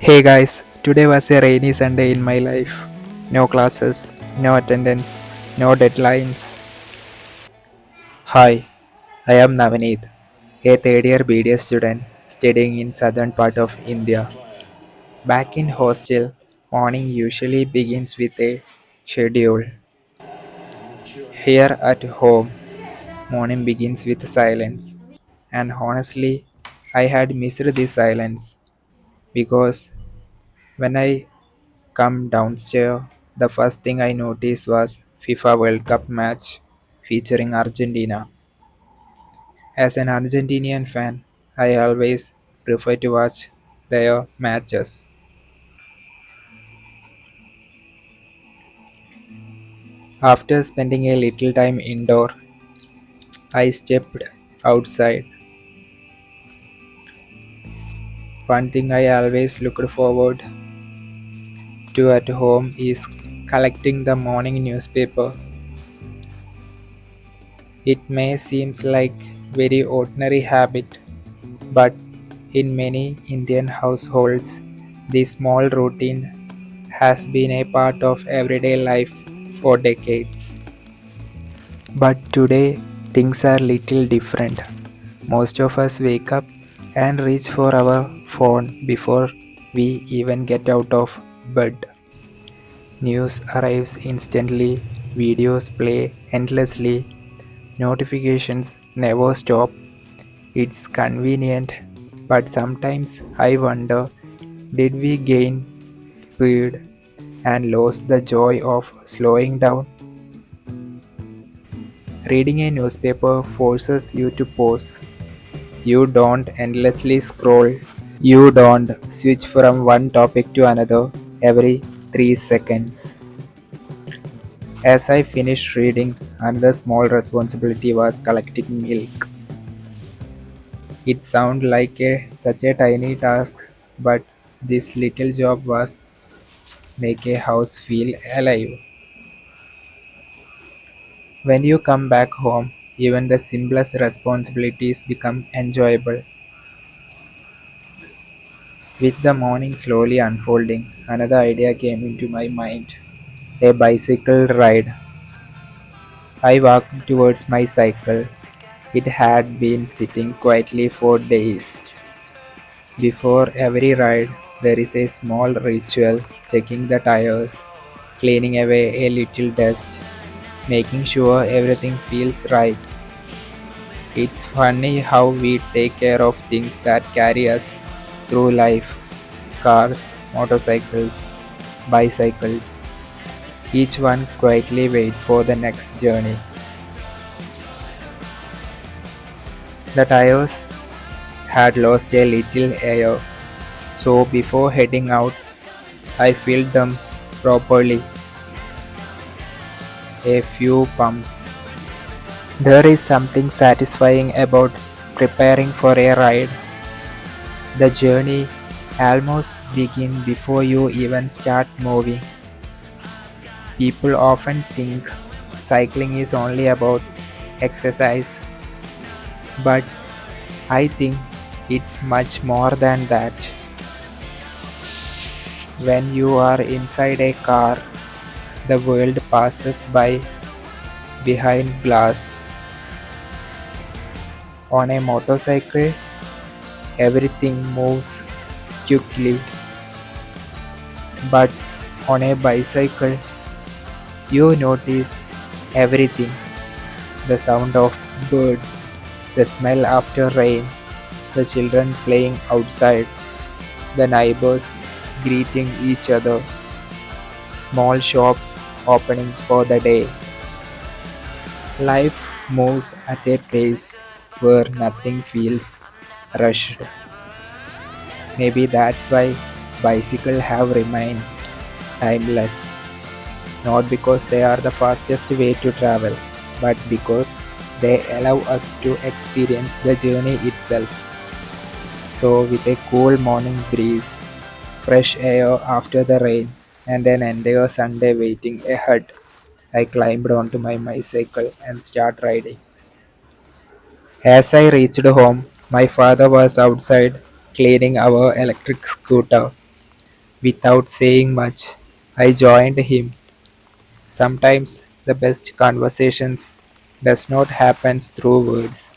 Hey guys, today was a rainy Sunday in my life. No classes, no attendance, no deadlines. Hi, I am Navaneet, a third year BDS student studying in southern part of India. Back in hostel, morning usually begins with a schedule. Here at home, morning begins with silence. And honestly, I had missed this silence because when I come downstairs, the first thing I noticed was FIFA World Cup match featuring Argentina. As an Argentinian fan, I always prefer to watch their matches. After spending a little time indoor, I stepped outside. One thing I always looked forward to at home is collecting the morning newspaper. It may seem like very ordinary habit, but in many Indian households, this small routine has been a part of everyday life for decades. But today, things are little different. Most of us wake up and reach for our phone before we even get out of bed. News arrives instantly, videos play endlessly, notifications never stop. It's convenient, but sometimes I wonder, did we gain speed and lost the joy of slowing down? Reading a newspaper forces you to pause. You don't endlessly scroll. You don't switch from one topic to another every 3 seconds. As I finished reading, another small responsibility was collecting milk. It sounded like such a tiny task, but this little job was make a house feel alive. When you come back home, even the simplest responsibilities become enjoyable. With the morning slowly unfolding, another idea came into my mind, a bicycle ride. I walked towards my cycle. It had been sitting quietly for days. Before every ride, there is a small ritual, checking the tires, cleaning away a little dust, making sure everything feels right. It's funny how we take care of things that carry us through life: cars, motorcycles, bicycles. Each one quietly waits for the next journey. The tires had lost a little air, so before heading out, I filled them properly, a few pumps. There is something satisfying about preparing for a ride. The journey almost begins before you even start moving. People often think cycling is only about exercise, but I think it's much more than that. When you are inside a car, the world passes by behind glass. On a motorcycle, everything moves quickly, but on a bicycle, you notice everything: the sound of birds, the smell after rain, the children playing outside, the neighbors greeting each other, small shops opening for the day. Life moves at a pace where nothing feels rushed. Maybe that's why bicycles have remained timeless, not because they are the fastest way to travel, but because they allow us to experience the journey itself. So, with a cool morning breeze, fresh air after the rain, and an entire Sunday waiting ahead, I climbed onto my bicycle and started riding. As I reached home, my father was outside cleaning our electric scooter. Without saying much, I joined him. Sometimes the best conversations does not happen through words.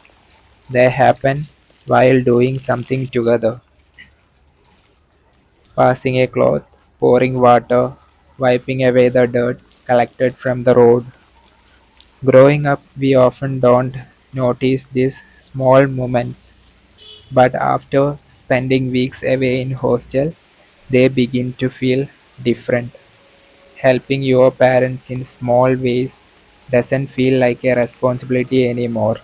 They happen while doing something together. Passing a cloth, pouring water, wiping away the dirt collected from the road. Growing up, we often don't notice these small moments, but after spending weeks away in hostel, they begin to feel different. Helping your parents in small ways doesn't feel like a responsibility anymore.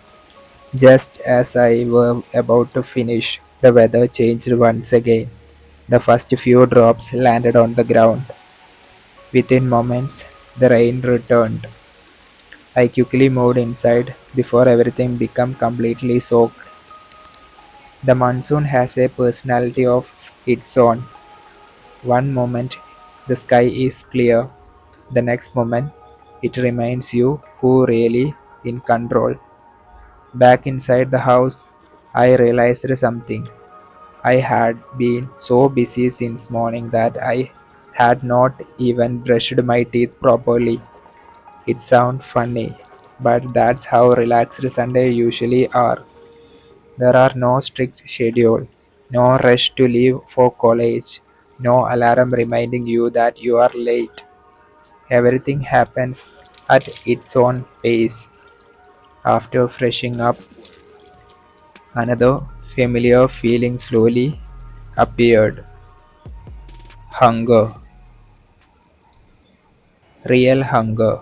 Just as I were about to finish, the weather changed once again. The first few drops landed on the ground. Within moments, the rain returned. I quickly moved inside before everything became completely soaked. The monsoon has a personality of its own. One moment the sky is clear, the next moment it reminds you who really in control. Back inside the house, I realized something. I had been so busy since morning that I had not even brushed my teeth properly. It sounds funny, but that's how relaxed Sunday usually are. There are no strict schedule, no rush to leave for college, no alarm reminding you that you are late. Everything happens at its own pace. After freshening up, another familiar feeling slowly appeared. Hunger. Real hunger.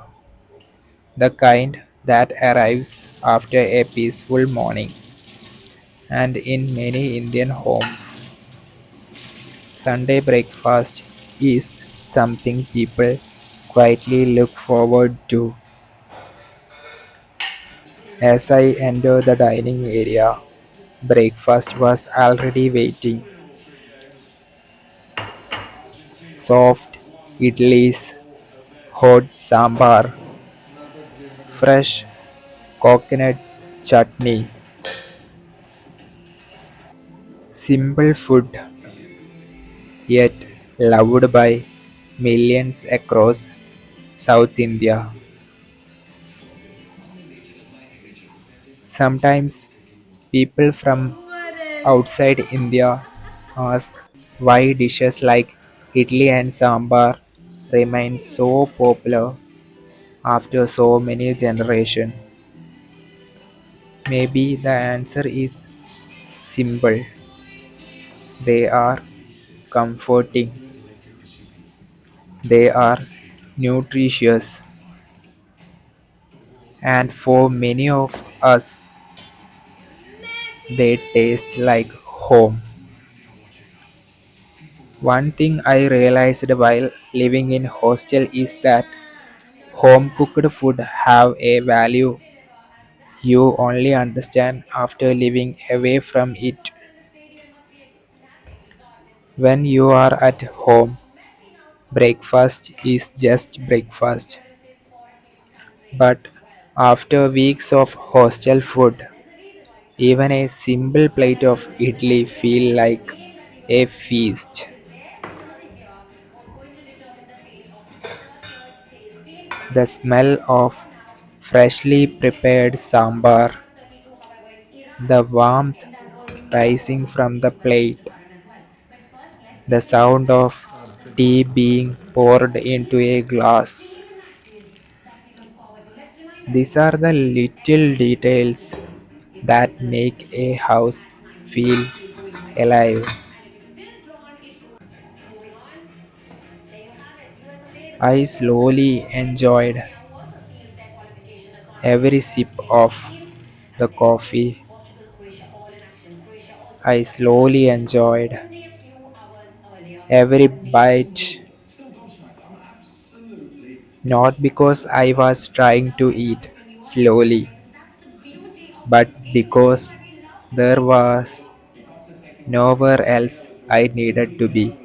The kind that arrives after a peaceful morning. And in many Indian homes, Sunday breakfast is something people quietly look forward to. As I enter the dining area, breakfast was already waiting. Soft idlis, hot sambar, fresh coconut chutney. Simple food, yet loved by millions across South India. Sometimes people from outside India ask why dishes like idli and sambar remain so popular after so many generations. Maybe the answer is simple. They are comforting, they are nutritious, and for many of us, they taste like home. One thing I realized while living in hostel is that home cooked food have a value you only understand after living away from it. When you are at home, breakfast is just breakfast. But after weeks of hostel food, even a simple plate of idli feel like a feast. The smell of freshly prepared sambar, the warmth rising from the plate, the sound of tea being poured into a glass. These are the little details that make a house feel alive. I slowly enjoyed every sip of the coffee. I slowly enjoyed every bite, not because I was trying to eat slowly, but because there was nowhere else I needed to be.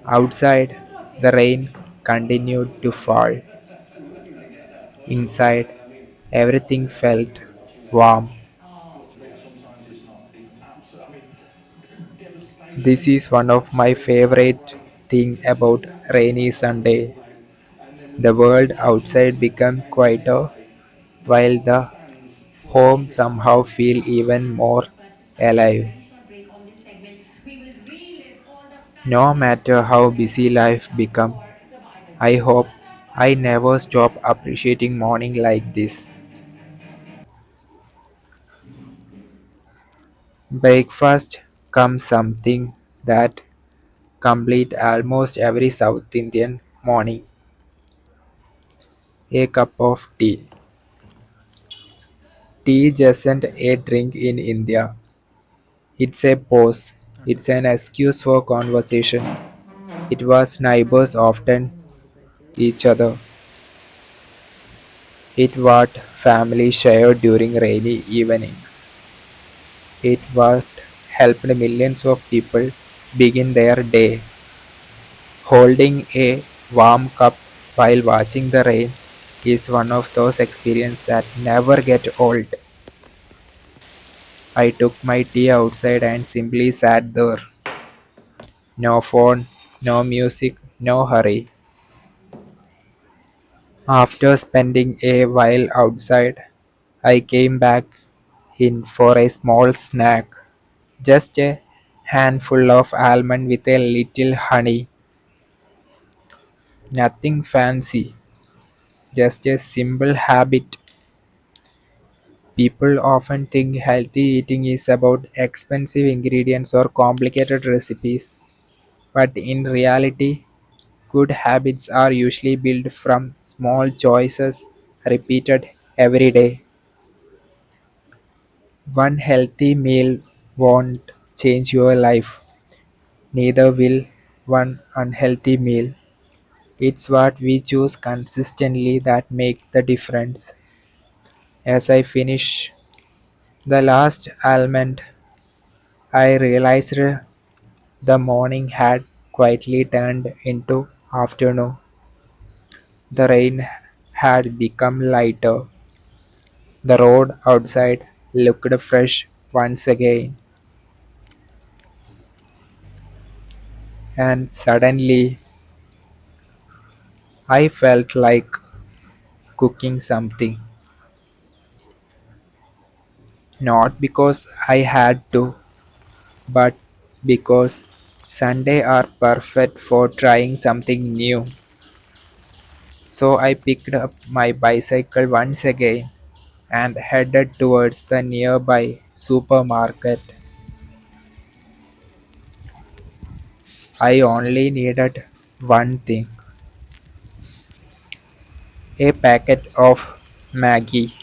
Outside, the rain continued to fall. Inside, everything felt warm. This is one of my favorite thing about rainy Sunday. The world outside become quieter while the home somehow feel even more alive. No matter how busy life become, I hope I never stop appreciating morning like this. Breakfast comes something that complete almost every South Indian morning. A cup of tea. Tea isn't a drink in India. It's a pause. It's an excuse for conversation. It was neighbors often each other. It what family shared during rainy evenings. It what helped millions of people begin their day. Holding a warm cup while watching the rain is one of those experiences that never get old. I took my tea outside and simply sat there. No phone, no music, no hurry. After spending a while outside, I came back in for a small snack. Just a handful of almond with a little honey. Nothing fancy, just a simple habit. People often think healthy eating is about expensive ingredients or complicated recipes, but in reality, good habits are usually built from small choices repeated every day. One healthy meal won't change your life, neither will one unhealthy meal. It's what we choose consistently that make the difference. As I finish the last almond, I realized the morning had quietly turned into afternoon. The rain had become lighter. The road outside looked fresh once again, and suddenly I felt like cooking something. Not because I had to, but because Sunday are perfect for trying something new. So I picked up my bicycle once again and headed towards the nearby supermarket. I only needed one thing, a packet of Maggie.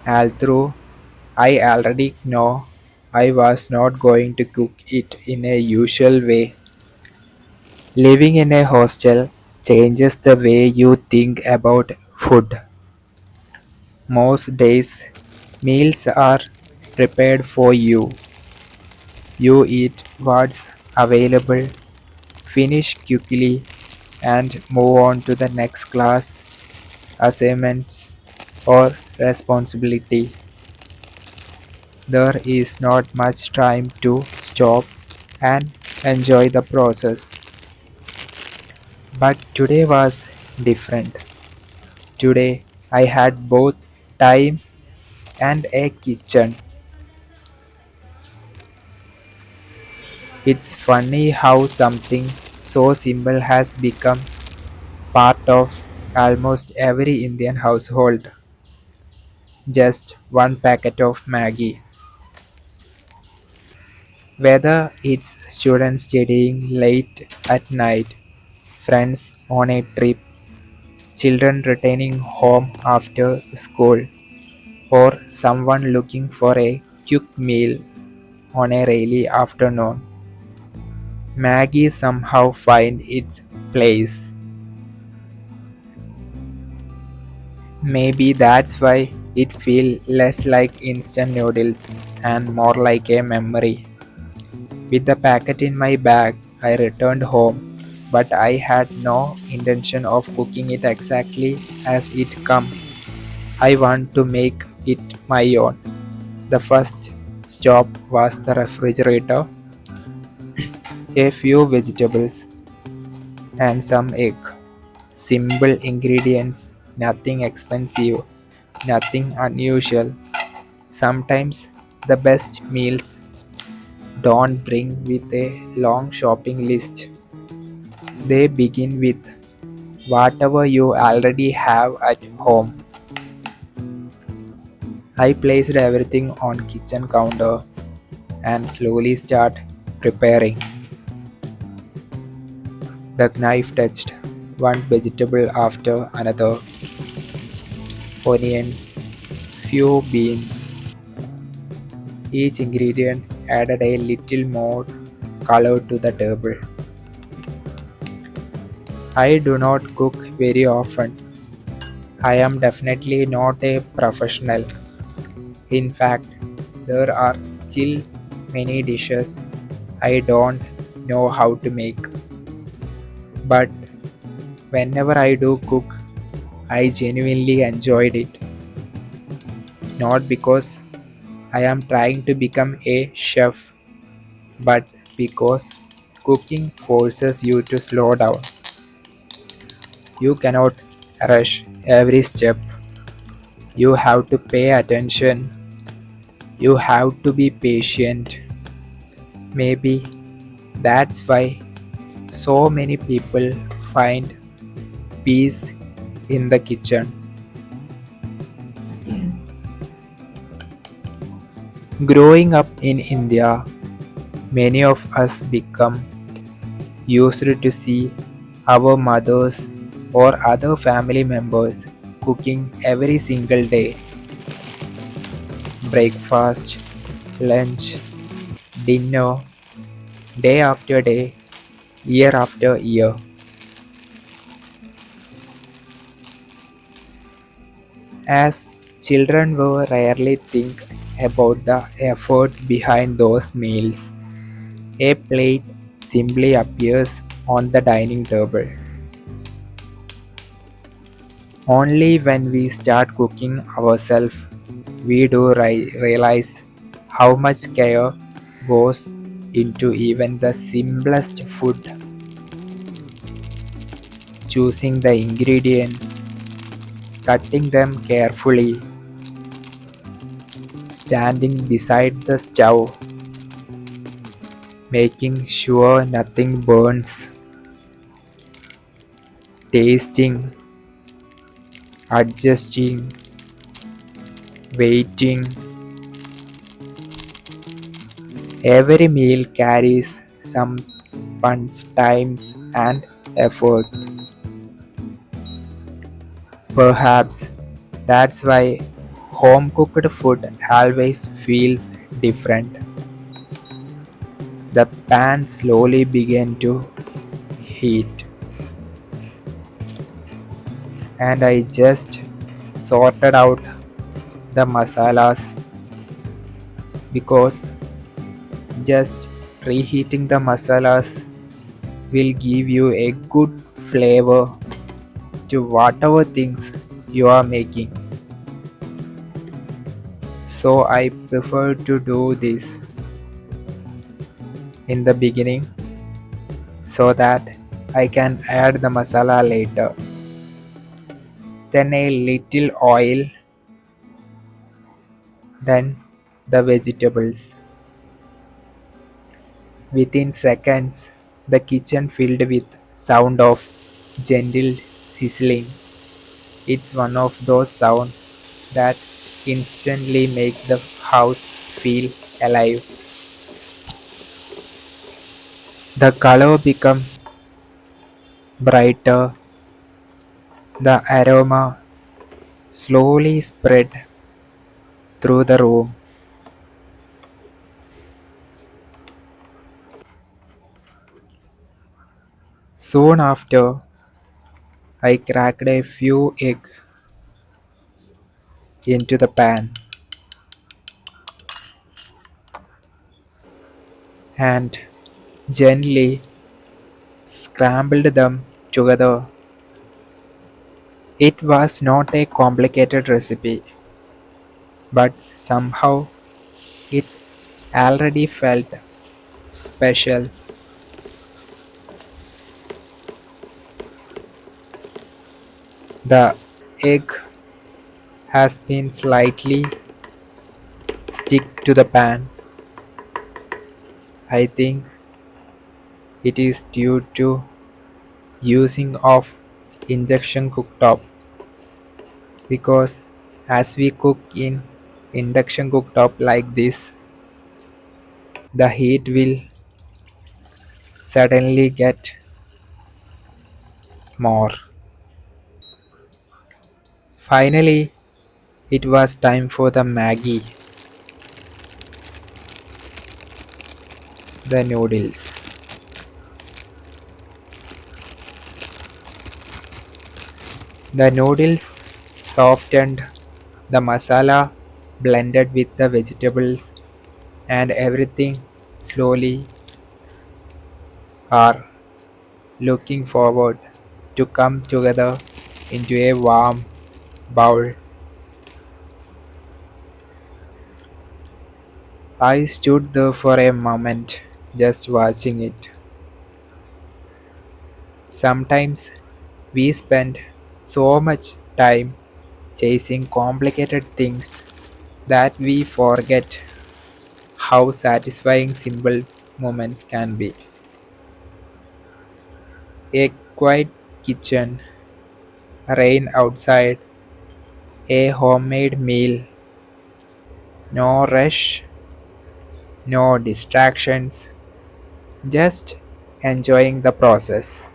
Although I already know I was not going to cook it in a usual way. Living in a hostel changes the way you think about food. Most days, meals are prepared for you. You eat what's available, finish quickly, and move on to the next class, assignments, or responsibility. There is not much time to stop and enjoy the process. But today was different. Today I had both time and a kitchen. It's funny how something so simple has become part of almost every Indian household. Just one packet of Maggie. Whether it's students studying late at night, friends on a trip, children returning home after school, or someone looking for a quick meal on a rainy afternoon, Maggie somehow finds its place. Maybe that's why it feels less like instant noodles and more like a memory. With the packet in my bag, I returned home, but I had no intention of cooking it exactly as it come. I want to make it my own. The first stop was the refrigerator, a few vegetables, and some egg. Simple ingredients, nothing expensive, nothing unusual. Sometimes the best meals don't bring with a long shopping list. They begin with whatever you already have at home. I placed everything on kitchen counter and slowly start preparing. The knife touched one vegetable after another, onion, few beans. Each ingredient added a little more color to the table. I do not cook very often. I am definitely not a professional. In fact, there are still many dishes I don't know how to make. But whenever I do cook, I genuinely enjoyed it. Not because I am trying to become a chef, but because cooking forces you to slow down. You cannot rush every step. You have to pay attention. You have to be patient. Maybe that's why so many people find peace in the kitchen. Growing up in India, many of us become used to see our mothers or other family members cooking every single day, breakfast, lunch, dinner, day after day, year after year. As children, we rarely think about the effort behind those meals. A plate simply appears on the dining table. Only when we start cooking ourselves we do realize how much care goes into even the simplest food. Choosing the ingredients, cutting them carefully, standing beside the stove, making sure nothing burns, tasting, adjusting, waiting. Every meal carries some punch, times, and effort. Perhaps that's why home cooked food always feels different. The pan slowly began to heat, and I just sorted out the masalas because just reheating the masalas will give you a good flavor to whatever things you are making. So I prefer to do this in the beginning so that I can add the masala later. Then a little oil, then the vegetables. Within seconds, the kitchen filled with sound of gentle sizzling. It's one of those sounds that instantly make the house feel alive. The color become brighter, the aroma slowly spread through the room. Soon after, I cracked a few eggs into the pan and gently scrambled them together. It was not a complicated recipe, but somehow it already felt special. The egg has been slightly stick to the pan. I think it is due to using of induction cooktop because as we cook in induction cooktop like this, the heat will suddenly get more. Finally, it was time for the Maggie, the noodles. The noodles softened, the masala blended with the vegetables, and everything slowly are looking forward to come together into a warm bowl. I stood there for a moment just watching it. Sometimes we spend so much time chasing complicated things that we forget how satisfying simple moments can be. A quiet kitchen, rain outside, a homemade meal, no rush, no distractions, just enjoying the process.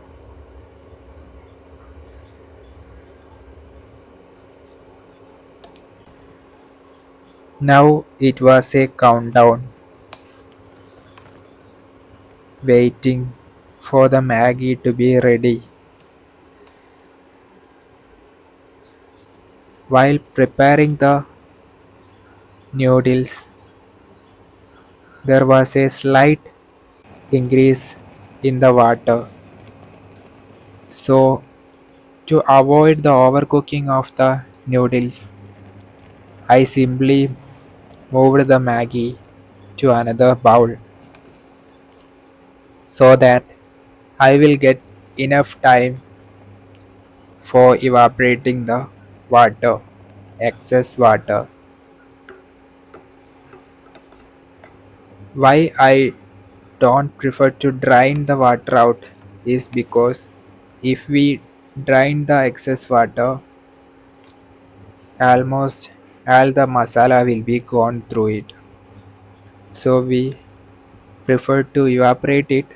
Now it was a countdown, waiting for the Maggie to be ready. While preparing the noodles, there was a slight increase in the water. So, to avoid the overcooking of the noodles, I simply moved the Maggie to another bowl so that I will get enough time for evaporating the water, excess water. Why I don't prefer to drain the water out is because if we drain the excess water, almost all the masala will be gone through it. So we prefer to evaporate it.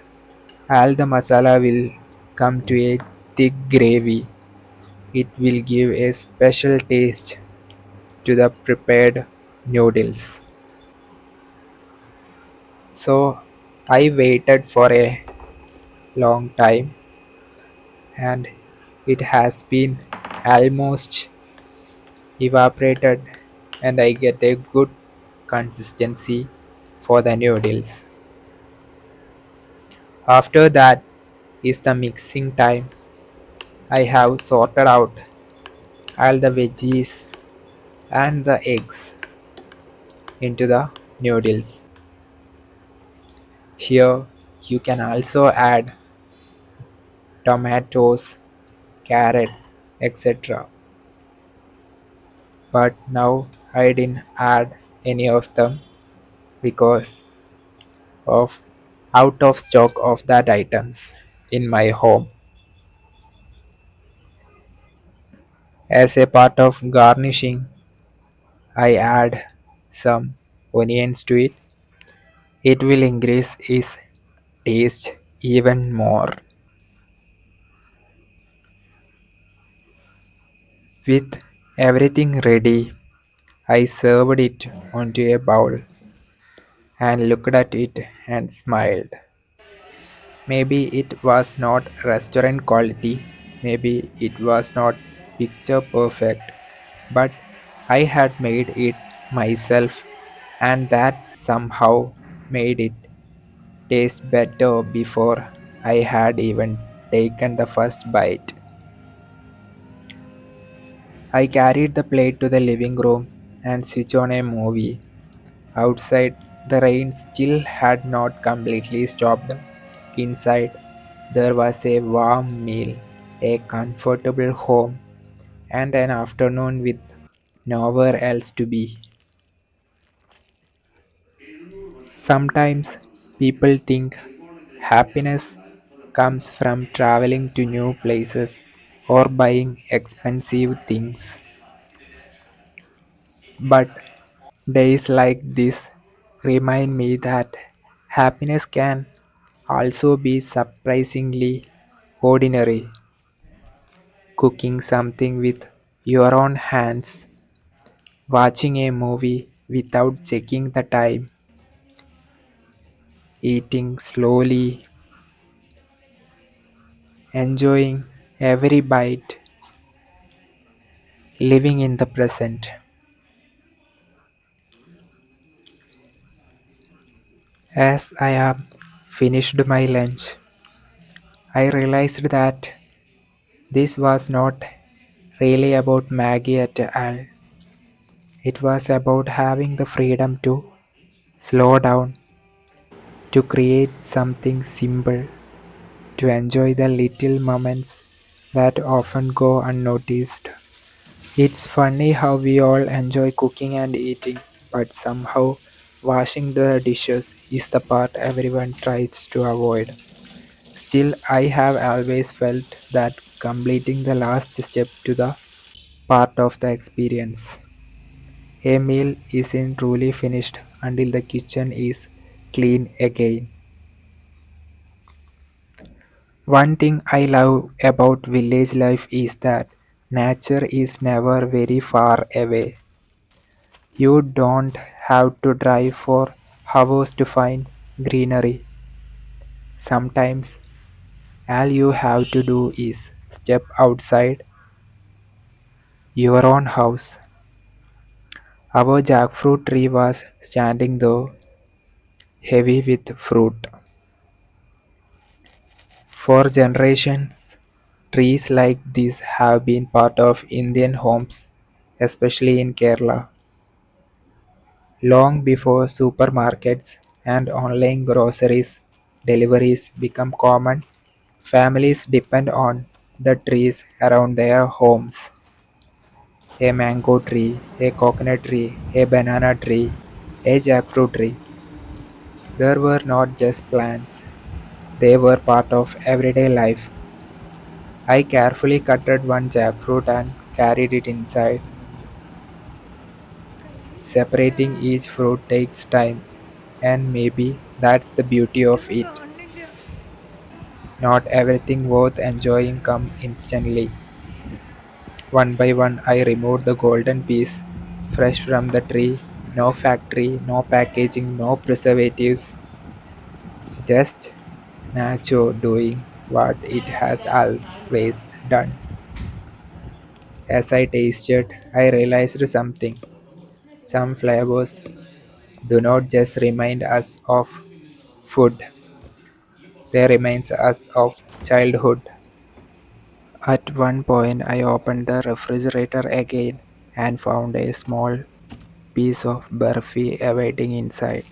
All the masala will come to a thick gravy. It will give a special taste to the prepared noodles. So I waited for a long time and it has been almost evaporated and I get a good consistency for the noodles. After that is the mixing time. I have sorted out all the veggies and the eggs into the noodles. Here you can also add tomatoes, carrot, etc. But now I didn't add any of them because of out of stock of that items in my home. As a part of garnishing, I add some onions to it. It will increase its taste even more. With everything ready, I served it onto a bowl and looked at it and smiled. Maybe it was not restaurant quality, maybe it was not picture perfect, but I had made it myself and that somehow made it taste better before I had even taken the first bite. I carried the plate to the living room and switched on a movie. Outside, The rain still had not completely stopped. Inside, there was a warm meal, a comfortable home, and an afternoon with nowhere else to be. Sometimes people think happiness comes from traveling to new places or buying expensive things. But days like this remind me that happiness can also be surprisingly ordinary. Cooking something with your own hands, watching a movie without checking the time, eating slowly, enjoying every bite, living in the present. As I have finished my lunch, I realized that this was not really about Maggie at all. It was about having the freedom to slow down, to create something simple, to enjoy the little moments that often go unnoticed. It's funny how we all enjoy cooking and eating, but somehow washing the dishes is the part everyone tries to avoid. Still, I have always felt that completing the last step to the part of the experience. A meal isn't truly finished until the kitchen is clean again. One thing I love about village life is that nature is never very far away. You don't have to drive for hours to find greenery. Sometimes all you have to do is step outside your own house. Our jackfruit tree was standing there, heavy with fruit. For generations, trees like these have been part of Indian homes, especially in Kerala. Long before supermarkets and online groceries deliveries become common, families depend on the trees around their homes. A mango tree, a coconut tree, a banana tree, a jackfruit tree. There were not just plants, they were part of everyday life. I carefully cutted one jackfruit and carried it inside. Separating each fruit takes time, and maybe that's the beauty of it. Not everything worth enjoying comes instantly. One by one, I removed the golden piece, fresh from the tree. No factory, no packaging, no preservatives. Just nature doing what it has always done. As I tasted, I realized something. Some flavors do not just remind us of food, they remind us of childhood. At one point, I opened the refrigerator again and found a small piece of burfi awaiting inside.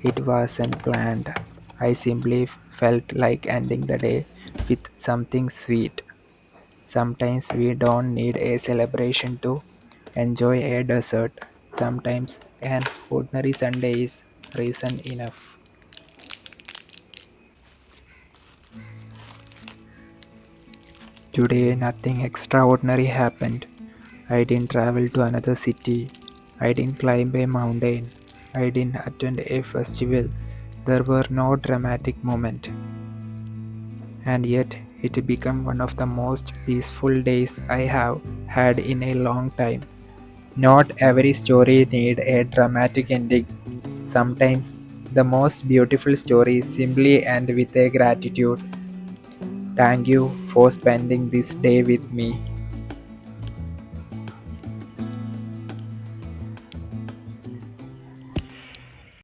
It wasn't planned. I simply felt like ending the day with something sweet. Sometimes we don't need a celebration to enjoy a dessert. Sometimes an ordinary Sunday is reason enough. Today, nothing extraordinary happened. I didn't travel to another city. I didn't climb a mountain. I didn't attend a festival. There were no dramatic moments. And yet, it became one of the most peaceful days I have had in a long time. Not every story needs a dramatic ending. Sometimes the most beautiful stories simply end with a gratitude. Thank you for spending this day with me.